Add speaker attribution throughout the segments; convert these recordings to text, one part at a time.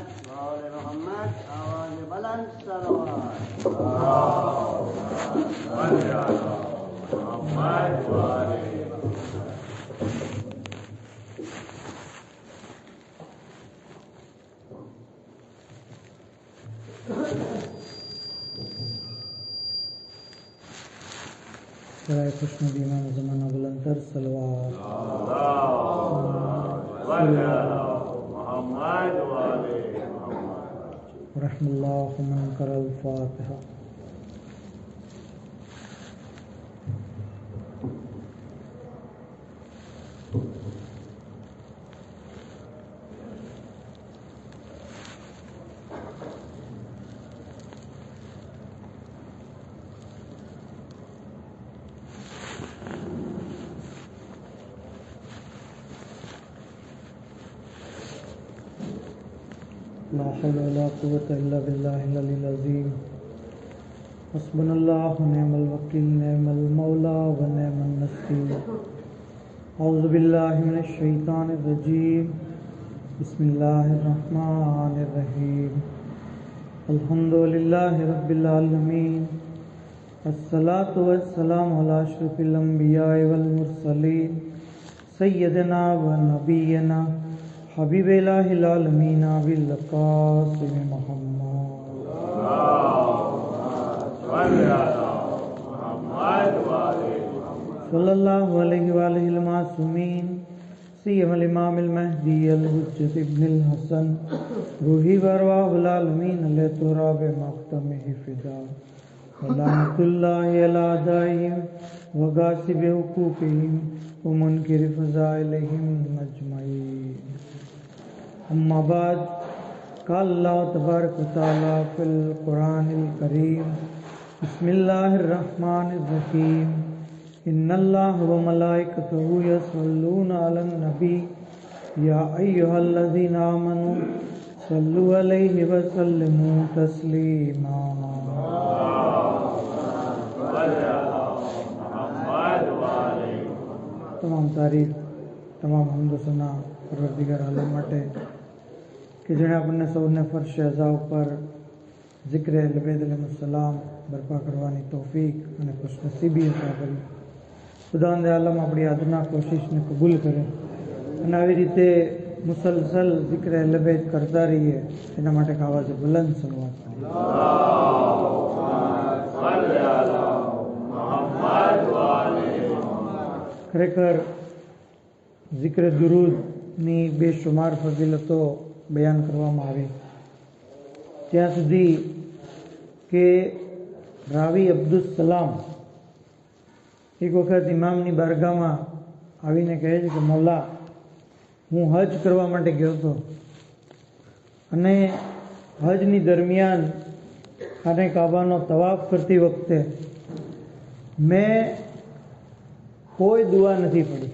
Speaker 1: वाले मोहम्मद आवाज बुलंद सलवात
Speaker 2: सराय खुशनुदी इमाम ज़माना बुलंदतर सलवात रहमतुल्लाह मन करल फातिहा। ला हौला वला कुव्वता इल्ला बिल्लाहिल अलील अज़ीम। हस्बुनल्लाहु निअमल वकील निअमल मौला व निअमन नसीर। औज़ु बिल्लाहि मिनश शैतानिर रजीम। बिस्मिल्लाहिर रहमानिर रहीम। अल्हम्दुलिल्लाहि रब्बिल आलमीन। अस्सलातु वस्सलामु अला अशरफिल अंबिया'i वल मुरसलीन सय्यदिना व नबियना हबीबिल आलमीन अबिल कासिम मुहम्मद सल्लल्लाहु अलैहि वआलिहिल मासूमीन सय्यदुल इमामिल महदी अल हुज्जत इब्नुल हसन रूही व अरवाहुल आलमीन अल तुराब मक़तमिहि फिदा वलानतुल्लाहि अला दाइहिम व गासिबि हुकूकिहिम व मुनकिरि फ़ज़ाइलिहिम अजमईन। अम्मा बाद क़ाल अल्लाहु तबारक व तआला फ़िल क़ुरानिल करीम बिस्मिल्लाहिर रहमानिर रहीम इन्नल्लाहा व मलाइकतहु यस्सल्लूना अलन नबी या अय्युहल्लज़ीना आमनू सल्लु अलैहि व सल्लिमू तस्लीमा। तमाम तारीफ तमाम हम्द सना परवरदिगार आलम माटे कि जेणे आपने सौने फर्श अज़ा पर जिक्र अलबेद अलैहिस्सलाम बरपा करवानी तौफीक અને ખુશનસીબી અતા કરી। ખુદાવંદ આલમ આપણી આજના કોશિશને કબૂલ કરે અને આવી રીતે મુસલસલ जिक्र अलबेद કરતા રહીએ એના માટે આવાજે બુલંદ સલવાત ખરેખર जिक्र दुरूदની બેશુમાર ફજીલતો બયાન કરવામાં આવી ત્યાં સુધી કે રાવી અબ્દુલ સલામ એક વખત ઇમામની બારગાહમાં આવીને કહે છે કે મૌલા હું હજ કરવા માટે ગયો હતો અને હજની દરમિયાન ખાને કાબાનો તવાફ કરતી વખતે મેં કોઈ દુઆ નથી પડી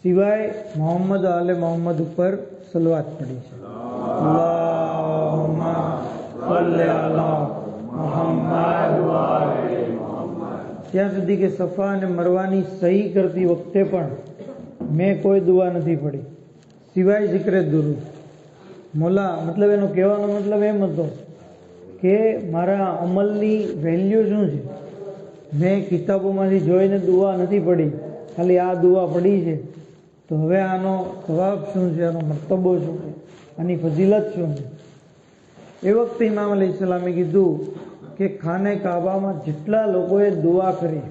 Speaker 2: સિવાય મોહમ્મદ આલે મોહમ્મદ ઉપર સલવાત પડી છે। અલ્લાहुम्मा સલ્લી અલા મુહમ્મદ વ આલે મુહમ્મદ। ત્યાં સુધી કે સફા અને મરવાની સહી કરતી વખતે પણ મેં કોઈ દુઆ નથી પડી સિવાય ઝિક્ર દુરૂદ। મોલા મતલબ એનો કહેવાનો મતલબ એમ હતો કે મારા અમલની વેલ્યુ શું છે। મેં કિતાબોમાંથી જોઈને દુઆ નથી પડી ખાલી આ દુઆ પડી છે તો હવે આનો જવાબ શું છે આનો મર્તબો શું છે આની ફજીલત શું છે। એ વખતે ઇમામ અલૈહિસ્સલામે કીધું કે ખાને કાબામાં જેટલા લોકોએ દુઆ કરી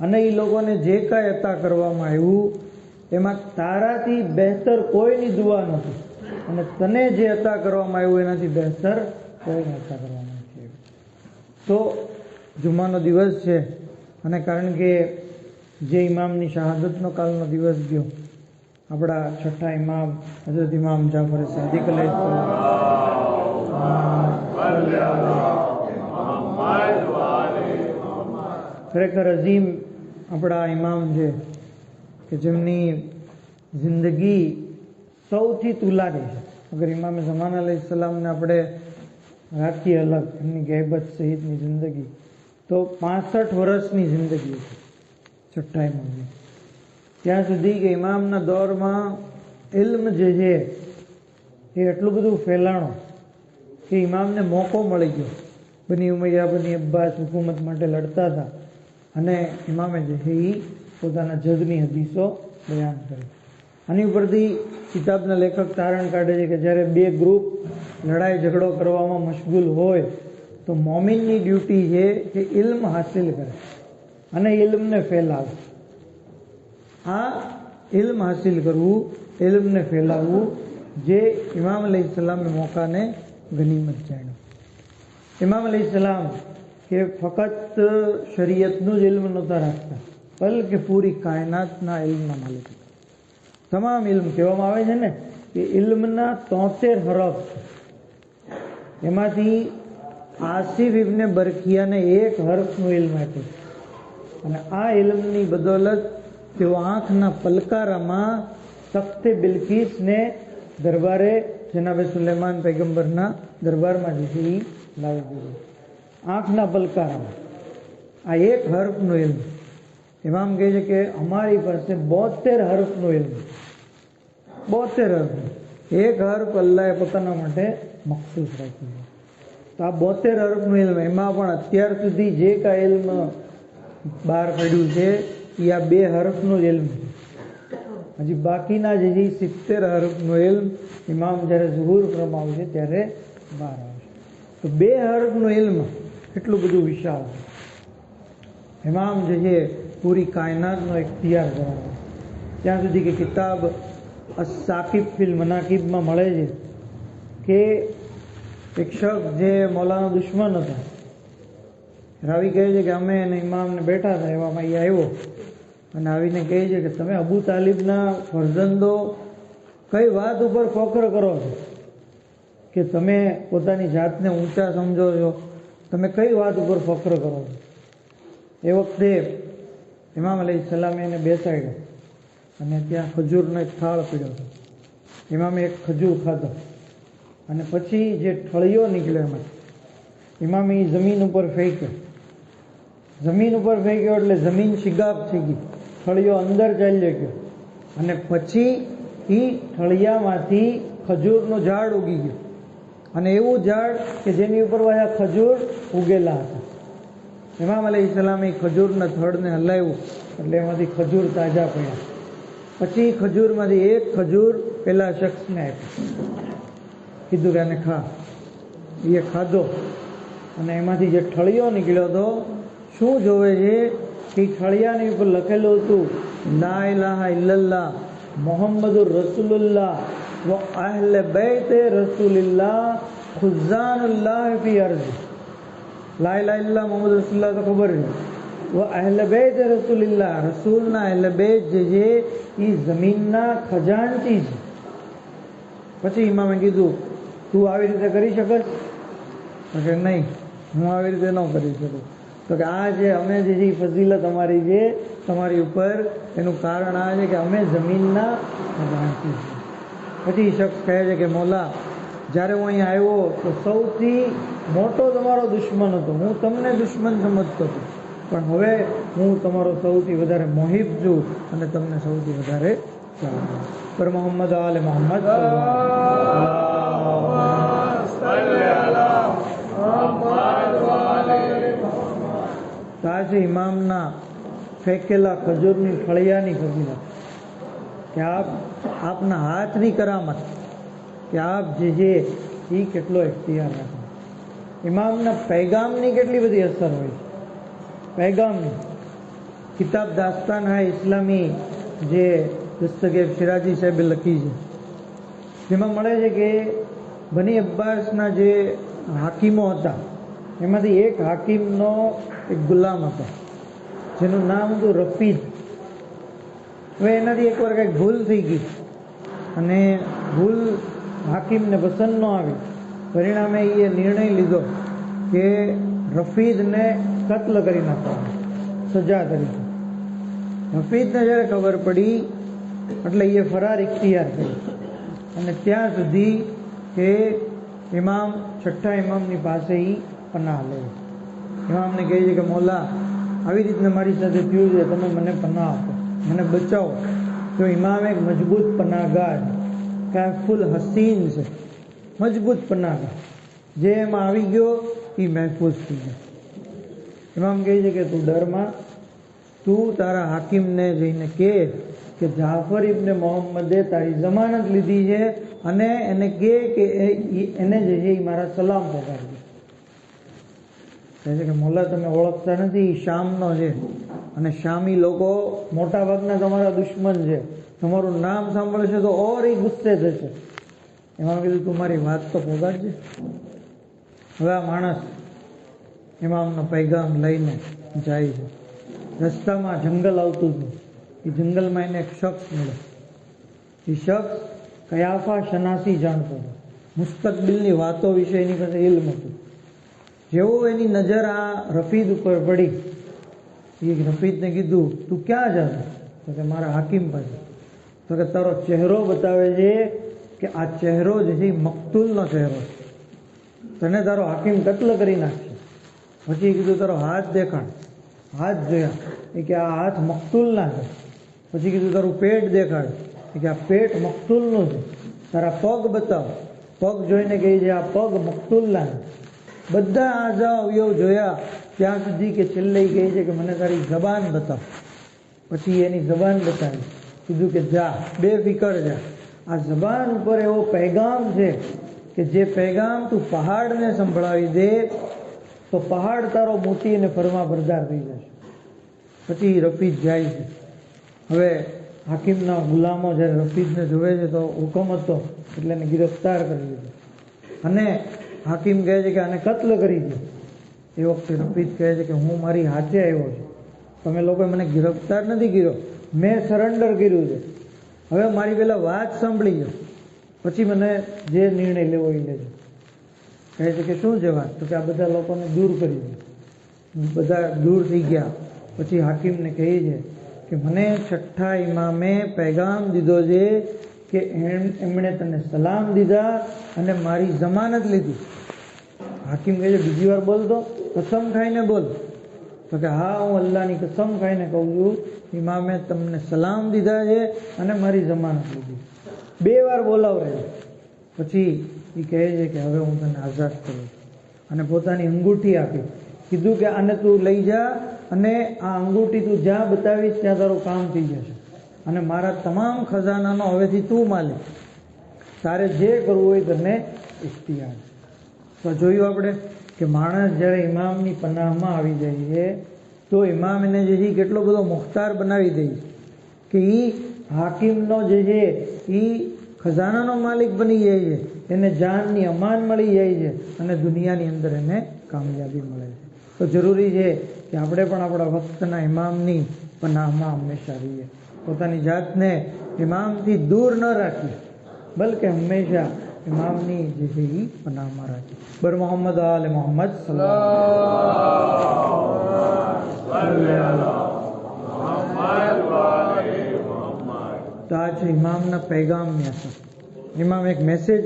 Speaker 2: અને એ લોકોને જે કાંઈ અતા કરવામાં આવ્યું એમાં તારાથી બહેતર કોઈની દુઆ નથી અને તને જે અતા કરવામાં આવ્યું એનાથી બહેતર કોઈને અતા કરવામાં નથી આવ્યું। તો જુમાનો દિવસ છે અને કારણ કે જે ઇમામની શહાદતનો કાલનો દિવસ ગયો આપણા છઠ્ઠા ઇમામ હઝરત ઇમામ જાફર સાદિક અલૈહિસ્સલામ ખરેખર અઝીમ આપણા ઇમામ છે કે જેમની જિંદગી સૌથી તુલારી છે। અગર ઇમામ ઝમાન અલૈહિસ્સલામને આપણે રાખીએ અલગ એમની ગૈબત સહિતની જિંદગી તો 65 વર્ષની જિંદગી હતી છઠ્ઠા ઇમામની। ત્યાં સુધી કે ઇમામના દૌરમાં ઇલ્મ જે છે એ એટલું બધું ફેલાણું કે ઇમામને મોકો મળી ગયો. બની ઉમૈયા બની અબ્બાસ હુકુમત માટે લડતા હતા અને ઇમામે જે છે એ પોતાના જગની હદીસો બયાન કરી. આની ઉપરથી કિતાબના લેખક તારણ કાઢે છે કે જ્યારે બે ગ્રુપ લડાઈ ઝઘડો કરવામાં મશગુલ હોય તો મોમિનની ડ્યુટી છે કે ઇલ્મ હાસિલ કરે અને ઇલ્મને ફેલાવે. આ ઇલ્મ હાસિલ કરવું, ઇલ્મને ફેલાવવું, જે ઇમામ અલૈહિસ્સલામે મોકાને ગનીમત જાણ્યો. ઇમામ અલૈહિસ્સલામ કે ફક્ત શરીયતનું જ ઇલ્મ નહોતા રાખતા, બલકે પૂરી કાયનાતના ઇલ્મના માલિક હતા. તમામ ઇલ્મ કહેવામાં આવે છે ને કે ઇલ્મના 73 હરફ છે. એમાંથી આસિફ ઇબ્ને બરખિયાને 1 હરફનું ઇલ્મ આપ્યું અને આ ઇલ્મની બદોલત તેઓ આંખના પલકારામાં તખ્તે બિલકીસને દરબારે જનાબે સુલેમાન પૈગંબરના દરબારમાં જે છે એ લાવી દીધું. આંખના પલકારામાં આ 1 હરફનું ઇલ્મ. ઇમામ કહે છે કે અમારી પાસે 72 હરફનું ઇલ્મ, 72 હરફનું. 1 હરફ અલ્લાહે પોતાના માટે મખસૂસ રાખ્યું. તો આ 72 હરફનું ઇલ્મ, એમાં પણ અત્યાર સુધી જે કાંઈ ઇલ્મ બહાર પડ્યું છે એ આ 2 હરફનું જ ઇલ્મ છે. હજી બાકીના જે 70 હરફનું ઇલ્મ ઇમામ જ્યારે ઝુહુર ફરમાવે છે ત્યારે બહાર આવશે. તો 2 હરફનું ઇલ્મ એટલું બધું વિશાળ છે. ઇમામ જે છે પૂરી કાયનાતનો ઇખ્તિયાર ધરાવે. ત્યાં સુધી કે કિતાબ અસ-સાકિબ ફિલ મનાકિબમાં મળે છે કે એક શખ્સ જે મૌલાનો દુશ્મન હતા, રાવી કહે છે કે અમે અને ઇમામને બેઠા હતા, એવામાં એ આવ્યો અને આવીને કહે છે કે તમે અબુ તાલિબના ફરજંદો કઈ વાત ઉપર ફખર કરો છો કે તમે પોતાની જાતને ઊંચા સમજો છો, તમે કઈ વાત ઉપર ફખર કરો છો? એ વખતે ઇમામ અલૈહિસ્સલામે એને બેસાડ્યો અને ત્યાં ખજૂરનો એક થાળ પીડ્યો હતો. ઇમામે એક ખજૂર ખાધો અને પછી જે ઠળિયો નીકળ્યો એમાં ઇમામે એ જમીન ઉપર ફેંક્યો. જમીન ઉપર ફેંક્યો એટલે જમીન શિગાબ થઈ ગઈ, ઠળિયો અંદર ચાલ્યો ગયો અને પછી એ ઠળિયામાંથી ખજૂરનું ઝાડ ઉગી ગયું. અને એવું ઝાડ કે જેની ઉપર આ ખજૂર ઉગેલા હતા. ઇમામ અલૈહિસ્સલામે ખજૂરના થડને હલાવ્યું એટલે એમાંથી ખજૂર તાજા પડ્યા. પછી ખજૂરમાંથી એક ખજૂર પેલા શખ્સને આપી, કીધું કે આને ખા. એ ખાધો અને એમાંથી જે ઠળિયો નીકળ્યો હતો, શું જોવે છે કે ઠળિયાની ઉપર લખેલું હતું લા ઇલાહા ઇલ્લલ્લાહ મુહમ્મદુર રસૂલુલ્લાહ વ અહલે બૈતે રસૂલિલ્લાહ ખુઝાનુલ્લાહ ફી અર્ઝ. લા ઇલાહા ઇલ્લલ્લાહ મુહમ્મદ રસૂલુલ્લાહ તો ખબર છે, વ અહલે બૈતે રસૂલિલ્લાહ રસૂલના અહલે બૈત જે છે એ જમીનના ખજાનચી છે. પછી ઇમામે કીધું તું આવી રીતે કરી શકસ? કે નહીં, હું આવી રીતે ન કરી શકું. તો કે આ જે અમે જે ફઝીલત અમારી છે તમારી ઉપર, એનું કારણ આ છે કે અમે જમીનના ખજાનચી છીએ. પછી શખ્સ કહે છે કે મૌલા, જ્યારે હું અહીંયા આવ્યો તો સૌથી મોટો તમારો દુશ્મન હતો, હું તમને દુશ્મન સમજતો હતો, પણ હવે હું તમારો સૌથી વધારે મોહિબ છું અને તમને સૌથી વધારે ચાહું છું. પર મોહમ્મદ આલે મોહમ્મદ આ છે ઇમામના ફેંકેલા ખજૂરની ફળિયાની ફજીલત કે આપના હાથની કરામત કે આપ જે છે એ કેટલો ઇખ્તિયાર રાખો. ઇમામના પૈગામની કેટલી બધી અસર હોય છે. પૈગામની કિતાબ દાસ્તાન હૈ ઇસ્લામી જે દસ્તગીર શિરાજી સાહેબે લખી છે, જેમાં મળે છે કે બની અબ્બાસના જે હાકીમો હતા એમાંથી એક હાકીમનો એક ગુલામ હતો જેનું નામ હતું રફીદ. હવે એનાથી એકવાર કંઈક ભૂલ થઈ ગઈ અને ભૂલ હાકીમને પસંદ ન આવી. પરિણામે એ નિર્ણય લીધો કે રફીદને કત્લ કરી નાખવાનો, સજા તરીકે. રફીદને જ્યારે ખબર પડી એટલે એ ફરાર ઇખ્તિયાર કરી અને ત્યાં સુધી કે ઇમામ છઠ્ઠા ઇમામની પાસે એ પનાહ લે. ઇમામને કહે છે કે મૌલા, આવી રીતના મારી સાથે થયું છે, તમે મને પનાહ આપો, મને બચાવો. તો ઇમામ એક મજબૂત પનાહગાર કે આ ફૂલ હસીન છે, મજબૂત પન્ના, જે એમાં આવી ગયો એ મહેફૂઝ થઈ ગયો. ઇમામ કહે છે કે તું ડરમાં, તું તારા હાકીમને જઈને કહે કે જાફર ઇબ્ન મોહમ્મદે તારી જમાનત લીધી છે અને એને કહે કે એને જે છે એ મારા સલામ પહોંચાડજો. કહે છે કે મોલા તમે ઓળખતા નથી, શામનો છે અને શામી લોકો મોટા ભાગના તમારા દુશ્મન છે, તમારું નામ સાંભળશે તો ઓર એ ગુસ્સે થશે. એમાં કીધું તું મારી વાત તો પહોંચાડજે. હવે આ માણસ ઇમામનો પૈગામ લઈને જાય છે. રસ્તામાં જંગલ આવતું હતું, એ જંગલમાં એને એક શખ્સ મળ્યો. એ શખ્સ કયાફા શનાસી જાણતો હતો, મુસ્તકબિલની વાતો વિશે એની પાસે ઇલ્મ હતું. જેવો એની નજર આ રફીદ ઉપર પડી, એ રફીદને કીધું તું ક્યાં જાતો? તો કે મારા હાકીમ પાસે. તો કે તારો ચહેરો બતાવે છે કે આ ચહેરો જે છે એ મકતુલનો ચહેરો છે, તને તારો હાકીમ કત્લ કરી નાખશે. પછી કીધું તારો હાથ દેખાડ. હાથ જોયા, એ કે આ હાથ મકતુલના છે. પછી કીધું તારું પેટ દેખાડ, એ કે આ પેટ મકતુલનું છે. તારા પગ બતાવ. પગ જોઈને કહે છે આ પગ મકતુલના છે. બધા આજા અવયવ જોયા ત્યાં સુધી કે છેલ્લે કહે છે કે મને તારી જબાન બતાવ. પછી એની જબાન બતાવી, કીધું કે જા, બેફિકર જા. આ જબાન ઉપર એવો પૈગામ છે કે જે પૈગામ તું પહાડને સંભળાવી દે તો પહાડ તારો મોટી અને ફરમા બરદાર થઈ જશે. પછી રફીદ જાય છે. હવે હાકીમના ગુલામો જ્યારે રફીદને જોવે છે તો હુકમ હતો એટલે એને ગિરફ્તાર કરી દીધો અને હાકીમ કહે છે કે આને કત્લ કરી દો. એ વખતે રફીદ કહે છે કે હું મારી હાથે આવ્યો છું, તમે લોકોએ મને ગિરફ્તાર નથી કર્યો, મેં સરેન્ડર કર્યું છે. હવે મારી પહેલાં વાત સાંભળી લો, પછી મને જે નિર્ણય લેવો એ લેજો. કહે છે કે શું છે વાત? તો કે આ બધા લોકોને દૂર કરી દો. બધા દૂર થઈ ગયા. પછી હાકીમને કહે છે કે મને છઠ્ઠા ઇમામે પૈગામ દીધો છે કે એમણે તને સલામ દીધા અને મારી જમાનત લીધી. હાકીમ કહે છે બીજી વાર બોલ દો, કસમ ખાઈને બોલ. તો કે હા, હું અલ્લાહની કસમ ખાઈને કહું છું, ઇમામે તમને સલામ દીધા છે અને મારી જમાનત લીધી. 2 વાર બોલાવરે. પછી એ કહે છે કે હવે હું તને આઝાદ કરું અને પોતાની અંગૂઠી આપી. કીધું કે આને તું લઈ જા અને આ અંગૂઠી તું જ્યાં બતાવીશ ત્યાં તારું કામ થઈ જશે અને મારા તમામ ખજાનાનો હવેથી તું માલિક, તારે જે કરવું હોય તને ઇખ્તિયાર. તો જોયું આપણે કે માણસ જ્યારે ઇમામની પનાહમાં આવી જાય છે તો ઇમામ એને જે છે કેટલો બધો મુખ્તાર બનાવી દે કે એ હાકીમનો જે છે એ ખજાનાનો માલિક બની જાય છે, એને જાનની અમાન મળી જાય છે અને દુનિયાની અંદર એને કામયાબી મળે છે. તો જરૂરી છે કે આપણે પણ આપણા વખતના ઇમામની પનાહમાં હંમેશા રહીએ, પોતાની જાતને ઇમામથી દૂર ન રાખીએ, બલકે હંમેશા ઇમામની જે છે એ પનાહમાં રાખીએ. બર મોહમ્મદ આલે મોહમ્મદ તો આ છે ઇમામના પૈગામની અસર. ઇમામ એક મેસેજ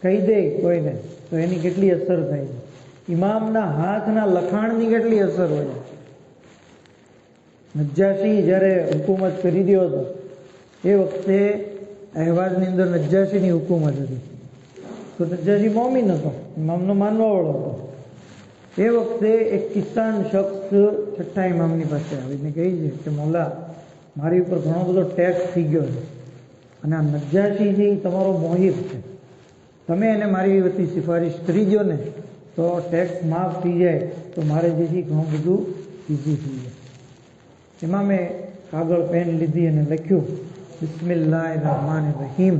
Speaker 2: કહી દે કોઈને તો એની કેટલી અસર થાય છે, ઇમામના હાથના લખાણની કેટલી અસર હોય. નજ્જાશી જ્યારે હુકુમત કરી રહ્યો હતો એ વખતે અહેવાલની અંદર નજ્જાશીની હુકુમત હતી. તો નજ્જાશી મોમીન હતો, ઇમામનો માનવાવાળો હતો. એ વખતે એક કિસાન શખ્સ છઠ્ઠા ઇમામની પાસે આવીને કહે છે કે મોલા, મારી ઉપર ઘણો બધો ટેક્સ થઈ ગયો છે અને આ નજ્જાશી છે એ તમારો મોહિબ છે, તમે એને મારી વતી સિફારિશ કરી દો ને તો ટેક્સ માફ થઈ જાય તો મારે જે છે ઘણું બધું ઇઝી થઈ જાય. ઇમામે કાગળ પેન લીધી અને લખ્યું, બિસ્મિલ્લાહિર રહમાનિર રહીમ,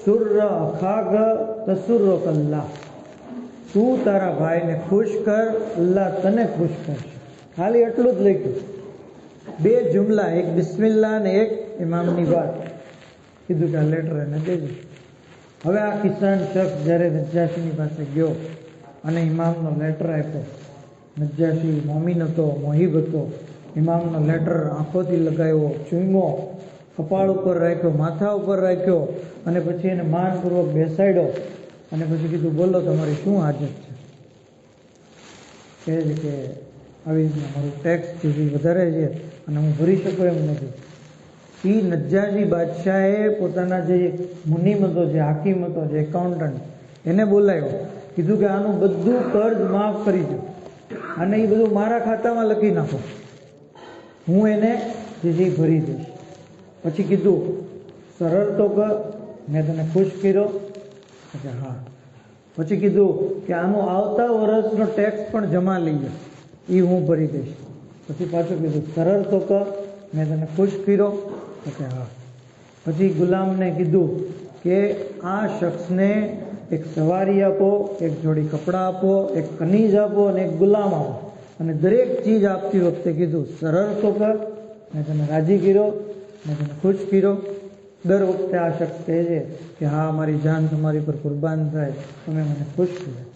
Speaker 2: સુર્ર અખાગ તસુર્ર કલ્લા, તું તારા ભાઈને ખુશ કર, અલ્લાહ તને ખુશ કરશે. ખાલી એટલું જ લખ્યું, 2 જુમલા, એક બિસ્મિલ્લાહ અને એક ઇમામની વાત. કીધું કે આ લેટર એને દેજો. હવે આ કિસાન શખ્સ જ્યારે નજ્જાશીની પાસે ગયો અને ઇમામનો લેટર આપ્યો, નજ્જાશી મોમીન હતો, મોહિબ હતો. ઇમામનો લેટર આંખોથી લગાવ્યો, ચૂમ્યો, કપાળ ઉપર રાખ્યો, માથા ઉપર રાખ્યો અને પછી એને માનપૂર્વક બેસાડ્યો અને પછી કીધું બોલો તમારી શું હાજત છે. કહે છે કે આવી રીતના મારું ટેક્સ જે વધારે છે અને હું ભરી શકું એમ નથી. એ નજ્જાશી બાદશાહે પોતાના જે મુનિમ હતો, જે હાકીમ હતો, જે એકાઉન્ટન્ટ, એને બોલાવ્યો. કીધું કે આનું બધું કર્જ માફ કરી દો અને એ બધું મારા ખાતામાં લખી નાખો, હું એને જે ભરી દઈશ. પછી કીધું સરળ તો કર, મેં તને ખુશ કર્યો કે હા. પછી કીધું કે આનું આવતા વર્ષનો ટેક્સ પણ જમા લઈએ, એ હું ભરી દઈશ. પછી પાછું કીધું સરળ તો કર, મેં તને ખુશ કર્યો કે હા. પછી ગુલામને કીધું કે આ શખ્સને એક સવારી આપો, એક જોડી કપડાં આપો, એક કનીઝ આપો અને એક ગુલામ આપો, અને દરેક ચીજ આપતી વખતે કીધું સરળ તો કર, મેં તને રાજી કર્યો, મેં તને ખુશ કર્યો. દર વખતે આ શખ્સ કહે છે કે હા મારી જાન તમારી પર કુરબાન થાય, તમે મને ખુશ કર્યા.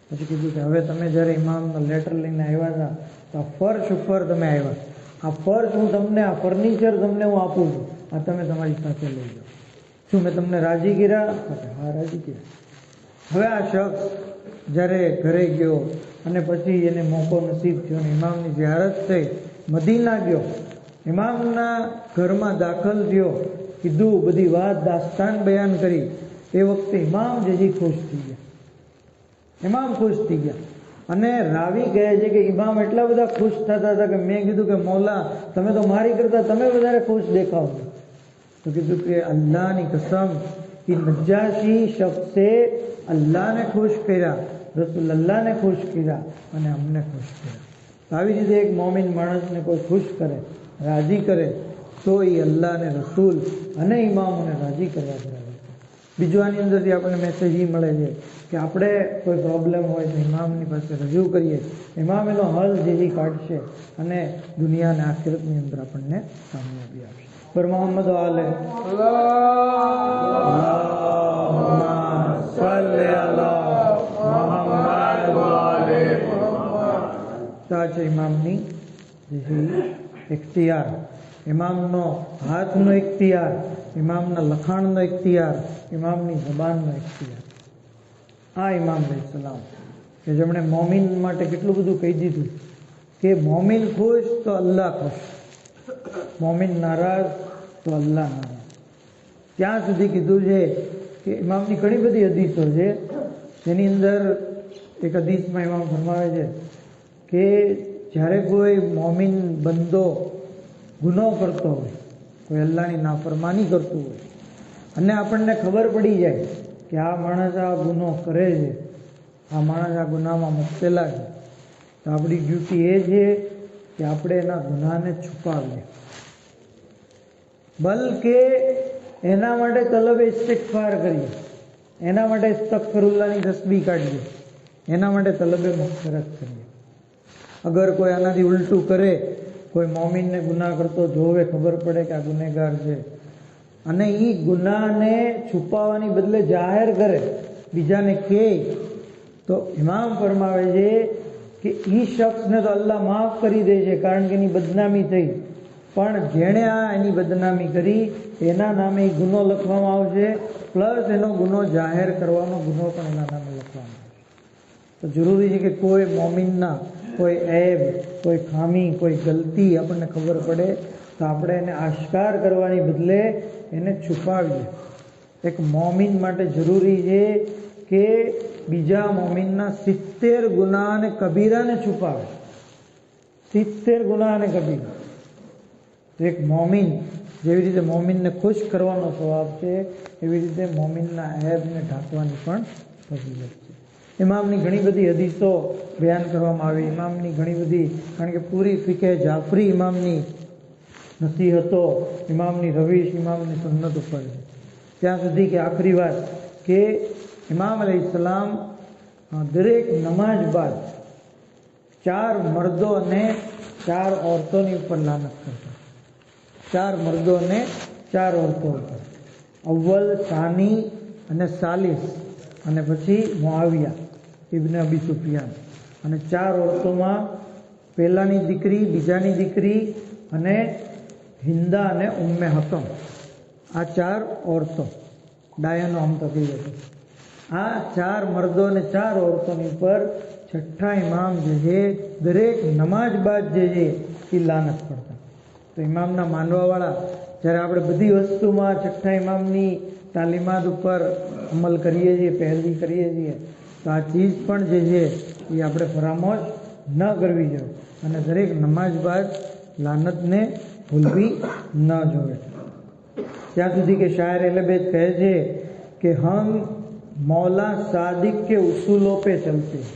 Speaker 2: પછી કીધું કે હવે તમે જ્યારે ઇમામનો લેટર લઈને આવ્યા હતા તો આ ફર્શ ઉપર તમે આવ્યા, આ ફર્શ હું તમને, આ ફર્નિચર તમને હું આપું છું, આ તમે તમારી સાથે લઈ જાઓ. શું મેં તમને રાજી કર્યા? હા રાજી કર્યા. હવે આ શખ્સ જ્યારે ઘરે ગયો અને પછી એને મોકો નસીબ થયો ને ઇમામની ઝિયારત થઈ, મદીના ગયો, ઇમામના ઘરમાં દાખલ થયો, કીધું બધી વાત દાસ્તાન બયાન કરી. એ વખતે ઇમામ જે ખુશ થઈ ગયા, ઇમામ ખુશ થઈ ગયા. અને રાવી કહે છે કે ઇમામ એટલા બધા ખુશ થતા હતા કે મેં કીધું કે મૌલા તમે તો મારી કરતા તમે વધારે ખુશ દેખાવ છો. તો કીધું કે અલ્લાહની કસમ કે નજ્જાશી શખ્સે અલ્લાહને ખુશ કર્યા, રસૂલ અલ્લાહને ખુશ કર્યા અને અમને ખુશ કર્યા. આવી રીતે એક મોમિન માણસને કોઈ ખુશ કરે, રાજી કરે તો એ અલ્લાહ અને રસૂલ અને ઇમામોને રાજી કરવા બરાબર. બીજું આની અંદરથી આપણને મેસેજ એ મળે છે કે આપણે કોઈ પ્રોબ્લેમ હોય તો ઇમામની પાસે રજૂ કરીએ, ઇમામ એનો હલ જે કાઢશે અને દુનિયા અને આખિરતની અંદર આપણને કામયાબી આપશે. પર મોહમ્મદ આલે છે ઇમામની ઇખ્તિયાર, ઇમામનો હાથનો ઇખ્તિયાર, ઇમામના લખાણનો ઇખ્તિયાર, ઇમામની જબાનનો ઇખ્તિયાર. આ ઇમામ અલૈહિસ્સલામ કે જેમણે મોમિન માટે કેટલું બધું કહી દીધું કે મોમિન ખુશ તો અલ્લાહ ખુશ, મોમિન નારાજ તો અલ્લાહ નારાજ. ત્યાં સુધી કીધું છે કે ઇમામની ઘણી બધી હદીસો છે, જેની અંદર એક હદીસમાં ઇમામ ફરમાવે છે કે જ્યારે કોઈ મોમિન બંદો ગુનો કરતો હોય, કોઈ અલ્લાહની નાફરમાની કરતું હોય અને આપણને ખબર પડી જાય કે આ માણસ આ ગુનો કરે છે, આ માણસ આ ગુનામાં મુબતલા છે, તો આપણી ડ્યુટી એ છે કે આપણે એના ગુનાને છુપાવીએ, બલકે એના માટે તલબે ઇસ્તિગફાર કરીએ, એના માટે અસ્તગફિરુલ્લાહની તસ્બીહ કાઢીએ, એના માટે તલબે મગફિરત કરીએ. અગર કોઈ આનાથી ઉલટું કરે, કોઈ મોમિનને ગુનાહ કરતો જોવે, ખબર પડે કે આ ગુનેગાર છે અને એ ગુનાહને છુપાવવાની બદલે જાહેર કરે, બીજાને કહે, તો ઇમામ ફરમાવે છે કે એ શખ્સને તો અલ્લાહ માફ કરી દે છે કારણ કે એની બદનામી થઈ, પણ જેણે આ એની બદનામી કરી એના નામે એ ગુનો લખવામાં આવશે, પ્લસ એનો ગુનો જાહેર કરવાનો ગુનો પણ એના નામે લખવામાં આવશે. તો જરૂરી છે કે કોઈ મોમિનના કોઈ ઐબ, કોઈ ખામી, કોઈ ગલતી આપણને ખબર પડે તો આપણે એને આશ્કાર કરવાની બદલે એને છુપાવીએ. એક મોમિન માટે જરૂરી છે કે બીજા મોમિનના 70 ગુનાહ અને કબીરાને છુપાવે, 70 ગુનાહ અને કબીરા. એક મોમિન જેવી રીતે મોમિનને ખુશ કરવાનો સ્વભાવ છે, એવી રીતે મોમિનના ઐબને ઢાંકવાની પણ ફજીલત છે. ઇમામની ઘણી બધી હદીસો બયાન કરવામાં આવી, ઇમામની ઘણી બધી, કારણ કે પૂરી ફિકે જાફરી ઇમામની નસીહતો, ઇમામની રવીશ, ઇમામની સુન્નત ઉપર છે. ત્યાં સુધી કે આખરી વાત કે ઇમામ અલૈહિસ્સલામ દરેક નમાજ બાદ 4 મર્દો અને 4 ઓરતોની ઉપર લાનત કરતા, 4 મર્દો અને 4 ઓરતો ઉપર, અવ્વલ, સાની અને સાલિસ, અને પછી મુઆવિયા ઇબ્ન અબી સુફિયાન, અને 4 ઓરતોમાં પહેલાની દીકરી, બીજાની દીકરી અને હિન્દા અને ઉમ્મે હકમ, આ 4 ઓરતો ડાયનો આમ તો કહી હતી. આ 4 મર્દો અને 4 ઓરતોની ઉપર છઠ્ઠા ઇમામ જે છે દરેક નમાજ બાદ જે છે એ લાનત પડતા. તો ઇમામના માનવાવાળા જ્યારે આપણે બધી વસ્તુમાં છઠ્ઠા ઇમામની તાલીમાત ઉપર અમલ કરીએ છીએ, પહેરવી કરીએ છીએ, તો આ ચીજ પણ જે છે એ આપણે ફરામોશ ન કરવી જોઈએ અને દરેક નમાજ બાદ લાનતને ભૂલવી ન જોઈએ. ત્યાં સુધી કે શાયર અહેલ-એ-બેત કહે છે कि हम मौला सादिक के उसूलों पे चलते हैं,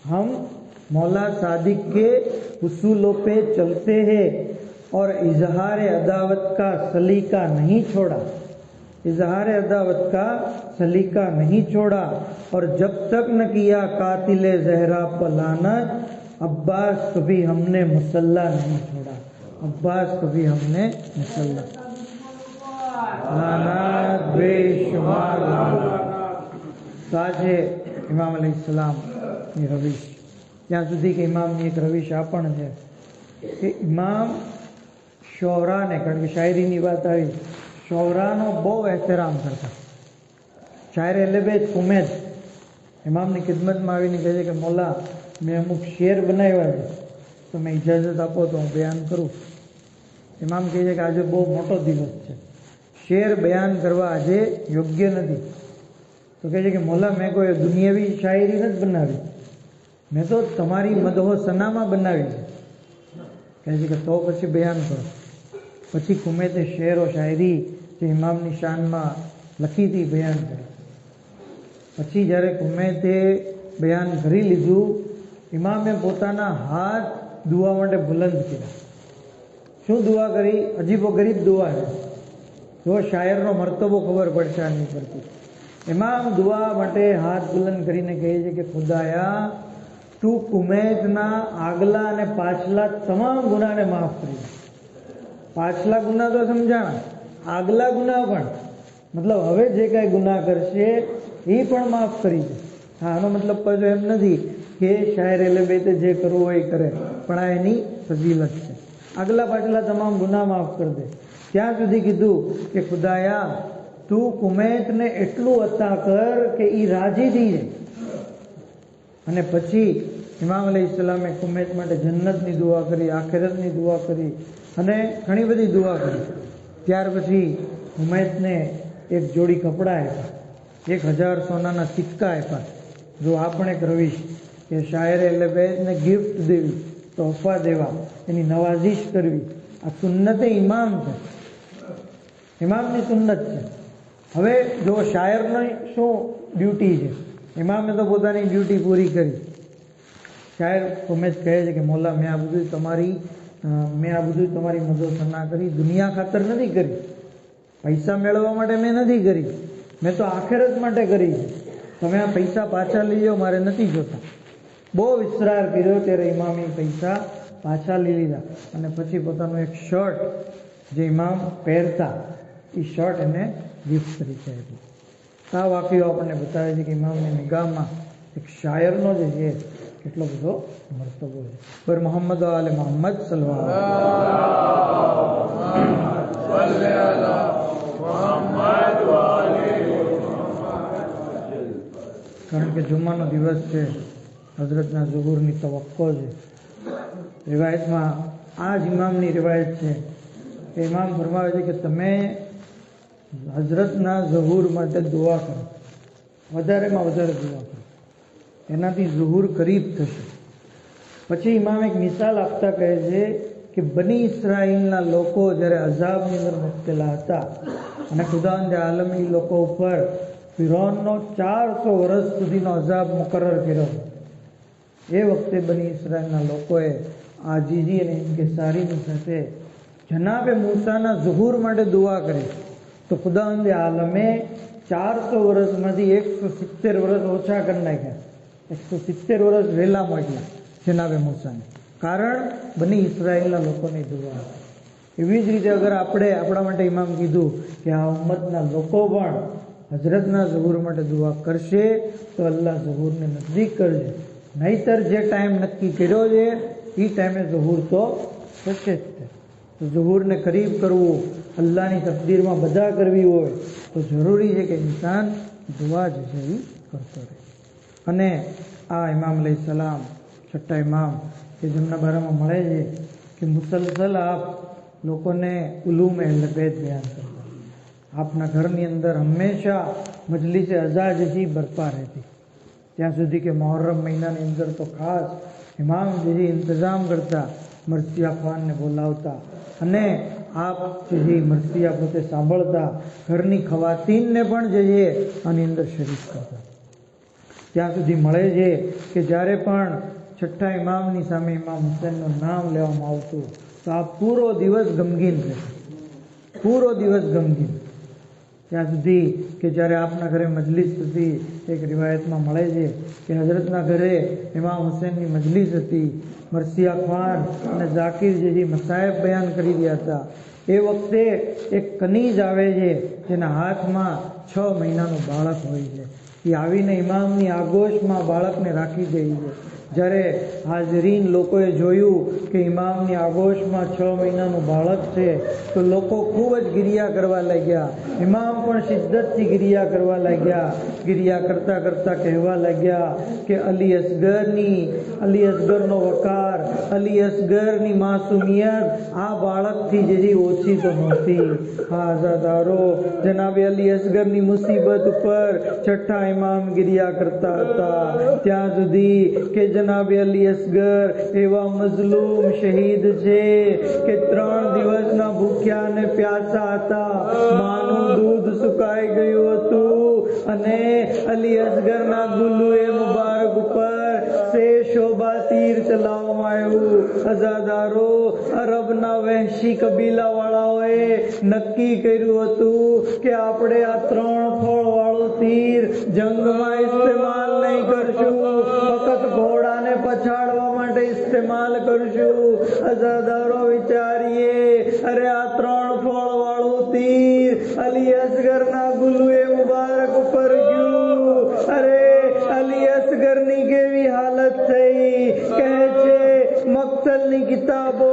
Speaker 2: हम मौला सादिक के उसूलों पे चलते हैं और इजहार अदावत का सलीका नहीं छोड़ा, इजहार अदावत का सलीका नहीं छोड़ा और जब तक न किया कातिले ज़हरा पर लानत अब्बास कभी हमने मुसल्ला नहीं छोड़ा, अब्बास कभी हमने मुसल्ला लानत बेशुमार તો આ છે ઇમામ અલૈહિસ્સલામની રવિશ. ત્યાં સુધી કે ઇમામની એક રવિશ આ પણ છે કે ઇમામ શોરાને, કારણ કે શાયરીની વાત આવી, શોરાનો બહુ એહતરામ કરતા. શાયર અહેલ-એ-બેત ઉમેદ ઇમામની ખિદમતમાં આવીને કહે છે કે મોલા, મેં અમુક શેર બનાવ્યા છે, તો મેં ઇજાઝત આપો તો હું બયાન કરું. ઇમામ કહે છે કે આજે બહુ મોટો દિવસ છે, શેર બયાન કરવા આજે યોગ્ય નથી. તો કહે છે કે મોલા, મેં કોઈ દુનિયાવી શાયરી નથી બનાવી, મેં તો તમારી મદહો સનામાં બનાવી છે. કહે છે કે તો પછી બયાન કરો. પછી કુમૈતે શેરો શાયરી જે ઇમામની શાનમાં લખી હતી બયાન કરી. પછી જ્યારે કુમૈતે બયાન કરી લીધું, ઇમામે પોતાના હાથ દુઆ માટે બુલંદ કર્યા. શું દુઆ કરી? અજીબો ગરીબ દુઆ છે. જો શાયરનો મરતબો ખબર પડશે આની પરથી. ઇમામ દુઆ માટે હાથ બુલંદ કરીને કહે છે કે ખુદાયા, તું કુમૈતના આગલા અને પાછલા તમામ ગુનાને માફ કરી. પાછલા ગુના તો સમજાણા, આગલા ગુના પણ, મતલબ હવે જે કાંઈ ગુનાહ કરશે એ પણ માફ કરી દે. હા, આનો મતલબ પાછો એમ નથી કે શાયર અહેલ-એ-બેતે જે કરવું હોય એ કરે, પણ આ એની ફજીલત છે. આગલા પાછલા તમામ ગુનાહ માફ કરી દે. ત્યાં સુધી કીધું કે ખુદાયા, તું કુમૈતને એટલું અતા કર કે એ રાજી થઈ જાય. અને પછી ઇમામ અલૈહિસ્સલામે કુમૈત માટે જન્નતની દુઆ કરી, આખિરતની દુઆ કરી અને ઘણી બધી દુઆ કરી. ત્યાર પછી કુમૈતને એક જોડી કપડાં આપ્યા, 1000 સોનાના સિક્કા આપ્યા. જો આ પણ એક રવિશ કે શાયર અહેલ-એ-બેતને ગિફ્ટ દેવી, તોહફા દેવા, એની નવાઝિશ કરવી, આ સુન્નતે ઇમામ છે, ઇમામની સુન્નત છે. હવે જો શાયરની શું ડ્યુટી છે, ઇમામે તો પોતાની ડ્યુટી પૂરી કરી. શાયર કુમૈત કહે છે કે મોલા, મેં આ બધું તમારી મદદ સના કરી, દુનિયા ખાતર નથી કરી, પૈસા મેળવવા માટે મેં નથી કરી, મેં તો આખિરત માટે કરી છે. તમે આ પૈસા પાછા લઈ જાઓ, મારે નથી જોતા. બહુ વિસરાર કર્યો ત્યારે ઇમામે પૈસા પાછા લઈ લીધા અને પછી પોતાનું એક શર્ટ જે ઇમામ પહેરતા એ શર્ટ એને ગિફ્ટ તરીકે આપ્યું. આ વાક્યો આપણને બતાવે છે કે ઇમામની નિગાહમાં એક શાયરનો જે છે કેટલો બધો મર્તબો છે. પર મોહમ્મદ આલે મોહમ્મદ સલ્લલ્લાહુ કારણ કે જુમ્માનો દિવસ છે, હઝરતના ઝુહુરની તવક્કો છે. રિવાયતમાં આ જ ઇમામની રિવાયત છે કે ઇમામ ફરમાવે છે કે તમે હઝરતના ઝુહુર માટે દુઆ કરો, વધારેમાં વધારે દુઆ કરો, એનાથી ઝુહુર કરીબ થશે. પછી ઇમામ એક મિસાલ આપતા કહે છે કે બની ઇસ્રાઈલના લોકો જ્યારે અઝાબની અંદર મુબતલા હતા અને ખુદાવંદ આલમ એ લોકો ઉપર ફિરૌનનો 400 વર્ષ સુધીનો અઝાબ મુકર્રર કર્યો. એ વખતે બની ઇસ્રાઈલના લોકોએ આજીજી અને ઇન્કિસારીની સાથે જનાબે મૂસાના ઝુહુર માટે દુઆ કરી. તો ખુદાવંદ આલમે 400 વર્ષમાંથી 170 વર્ષ ઓછા કરી નાખ્યા, 170 વર્ષ વહેલા મોકલ્યા જનાબે મૂસાને. કારણ બની ઇસ્રાઈલના લોકોની દુઆ. એવી જ રીતે અગર આપણે આપણા માટે ઇમામ કીધું કે આ ઉમ્મતના લોકો પણ હઝરતના ઝુહુર માટે દુઆ કરશે તો અલ્લાહ ઝુહુરને નજદીક કરશે. નહીતર જે ટાઈમ નક્કી કર્યો છે એ ટાઈમે ઝુહુર તો થશે જ. તો ઝુહુરને કરીબ કરવું, અલ્લાહની તકદીરમાં બધા કરવી હોય તો જરૂરી છે કે ઇન્સાન દુઆ જે છે એ કરતો રહે. અને આ ઇમામ અલૈહિસ્સલામ છઠ્ઠા ઇમામ કે જેમના બારામાં મળે છે કે મુસલસલ આપ લોકોને ઉલૂમ અહેલ બેત બયાન કરતા. આપના ઘરની અંદર હંમેશા મજલિસે અઝા જજી બરપા રહેતી, ત્યાં સુધી કે મુહર્રમ મહિનાની અંદર તો ખાસ ઇમામ જજી ઇંતજામ કરતા, મરસિયા ખાનને બોલાવતા અને આપ જજી મરસિયા પોતે સાંભળતા, ઘરની ખવાતીનને પણ જઈએ આની અંદર શરીક કરતા. ત્યાં સુધી મળે છે કે જ્યારે પણ છઠ્ઠા ઇમામની સામે ઇમામ હુસૈનનું નામ લેવામાં આવતું તો આ પૂરો દિવસ ગમગીન રહેતો, પૂરો દિવસ ગમગીન. ત્યાં સુધી કે જ્યારે આપના ઘરે મજલિસ હતી, એક રિવાયતમાં મળે છે કે હઝરતના ઘરે ઇમામ હુસૈનની મજલિસ હતી, મરસિયા ખાન અને ઝાકીર જેજી મસાયબ બયાન કરી રહ્યા હતા. એ વખતે એક કનીઝ આવે છે જેના હાથમાં 6 મહિનાનું બાળક હોય છે. એ આવીને ઇમામની આગોશમાં બાળકને રાખી દે છે. જ્યારે હાજરીન લોકોએ જોયું કે ઇમામની આગોશમાં 6 મહિનાનું બાળક છે તો લોકો ખૂબ જ ગિરિયા કરવા લાગ્યા. ઇમામ પણ શિદ્દતથી ગિરિયા કરવા લાગ્યા. ગિરિયા કરતાં કરતાં કહેવા લાગ્યા કે અલી અસગરનો વકાર, અલી અસગરની માસુમિયત આ બાળકથી જેથી ઓછી તો નહોતી. હા અઝાદારો, જનાબે અલી અસગરની મુસીબત ઉપર છઠ્ઠા ઇમામ ગિરિયા કરતા હતા. ત્યાં સુધી કે જનાબે અલી અસગર એવા મઝલૂમ શહીદ છે કે 3 દિવસના ભૂખ્યા અને પ્યાસા હતા. માનું દૂધ સુકાઈ ગયું હતું અને અલી અસગરના ગુલુએ મુબારક ઉપર 6 શોભા તીર ચલાવવામાં આવ્યું. અઝાદારો, અરબના વહેશી કબીલા વાળાઓએ નક્કી કર્યું હતું કે આપણે આ 3 ફળ વાળું તીર જંગમાં ઇસ્તેમાલ નહીં કરશું, ફક્ત ઘોડાને પછાડવા માટે ઇસ્તેમાલ કરશું. અઝાદારો વિચારીએ, અરે આ 3 ફળ વાળું તીર અલી અસગરના ગુલુએ મુબારક ઉપર ગયું. અરે અલી અસગરની કેવી હાલત થઈ. કહે છે મક્તલની કિતાબો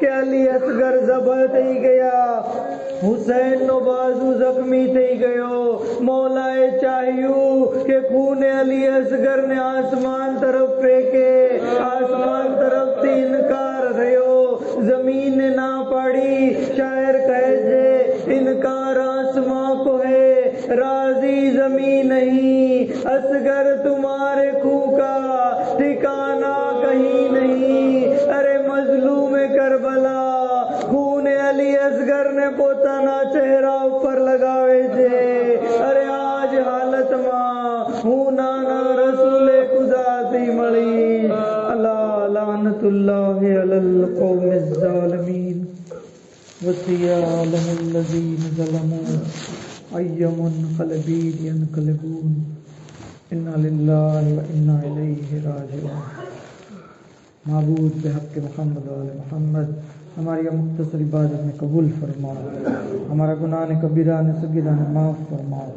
Speaker 2: કે અલી અસગર ઝબહ થઈ ગયા, હુસૈનનો બાજુ જખ્મી થઈ ગયો. મૌલાએ ચાહ્યું કે ખૂને અલી અસગરને આસમાન તરફ ફેંકે. આસમાન તરફથી ઇનકાર થયો, જમીનને ના પાડી. શાયર કહે છે इनकार आसमां को है, राजी जमीन नहीं, असगर तुम्हारे खूं का ठिकाना कहीं नहीं. अरे मजलूम करबला खूने अली असगर ने પોતાના ચહેરા ઉપર લગાવે છે. અરે આજ હાલતમાં હું નાના રસૂલે ખુદાથી મળી. અલા લાનતુલ્લાહી અલલ કૌમિઝ ઝાલિમીન وسيالهم الذين ظلموا أي منقلب ينقلبون إنا لله وإنا إليه راجعون. معبود بحق محمد वाले मोहम्मद हमारी मुख्तसर इबादत में कबूल फरमाओ, हमारा गुनाह ने कबीरा ने सगीरा ने माफ़ फरमाओ.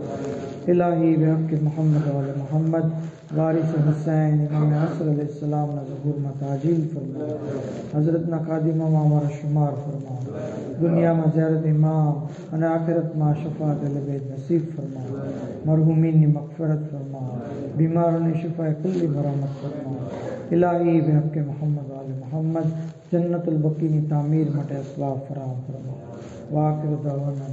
Speaker 2: इलाही बेहक मोहम्मद वाले मोहम्मद वारिस हुसैन इमाम असर अलैहिस्सलाम ना ज़हूर में ताजील फरमाओ. हज़रत ना खादिमा हमारा शुमार फरमाओ. दुनिया में ज़ियारत इमाम और आखिरत में शफाअत अलबेद नसीब फरमाओ. मरहुमीन की मग़फ़िरत फरमाओ, बीमारों ने शिफाए कुल्ली बरामद फरमाओ. इलाही बेहक मोहम्मद वाले मोहम्मद जन्नतुल बकी की तामीर मटे असबाब फराहम फरमाओ. वाक़िर दअवाना